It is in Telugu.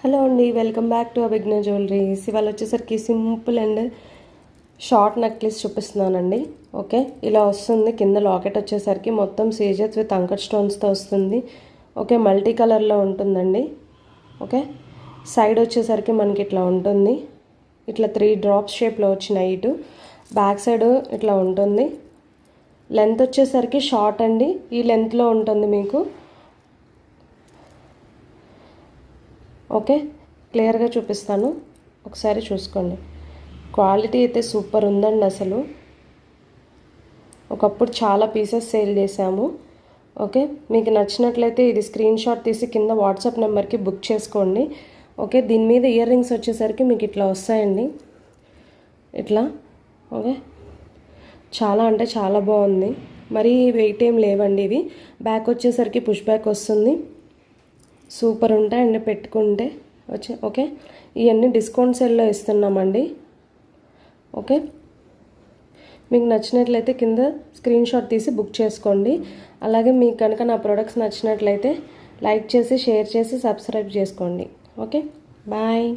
హలో అండి, వెల్కమ్ బ్యాక్ టు అభిజ్ఞ జ్యువెలరీస్. ఇవాళ వచ్చేసరికి సింపుల్ అండ్ షార్ట్ నెక్లెస్ చూపిస్తున్నానండి. ఓకే, ఇలా వస్తుంది. కింద లాకెట్ వచ్చేసరికి మొత్తం సీజెస్ విత్ అంకర్ స్టోన్స్తో వస్తుంది. ఓకే, మల్టీ కలర్లో ఉంటుందండి. ఓకే, సైడ్ వచ్చేసరికి మనకి ఇట్లా ఉంటుంది. ఇట్లా 3 డ్రాప్స్ షేప్లో వచ్చినాయి. ఇటు బ్యాక్ సైడ్ ఇట్లా ఉంటుంది. లెంత్ వచ్చేసరికి షార్ట్ అండి. ఈ లెంత్లో ఉంటుంది మీకు. ఓకే, క్లియర్గా చూపిస్తాను, ఒకసారి చూసుకోండి. క్వాలిటీ అయితే సూపర్ ఉందండి. అసలు ఒకప్పుడు చాలా పీసెస్ సేల్ చేశాము. ఓకే, మీకు నచ్చినట్లయితే ఇది స్క్రీన్ షాట్ తీసి కింద వాట్సాప్ నెంబర్కి బుక్ చేసుకోండి. ఓకే, దీని మీద ఇయర్ రింగ్స్ వచ్చేసరికి మీకు ఇట్లా వస్తాయండి, ఇట్లా. ఓకే, చాలా అంటే చాలా బాగుంది. మరీ వెయిట్ ఏం లేవండి ఇవి. బ్యాక్ వచ్చేసరికి పుష్ బ్యాక్ వస్తుంది. సూపర్ ఉంటాయండి పెట్టుకుంటే. ఓకే, ఇవన్నీ డిస్కౌంట్ సేల్లో ఇస్తున్నామండి. ఓకే, మీకు నచ్చినట్లయితే కింద స్క్రీన్ షాట్ తీసి బుక్ చేసుకోండి. అలాగే మీకు కనుక నా ప్రొడక్ట్స్ నచ్చినట్లయితే లైక్ చేసి, షేర్ చేసి, సబ్స్క్రైబ్ చేసుకోండి. Okay, bye.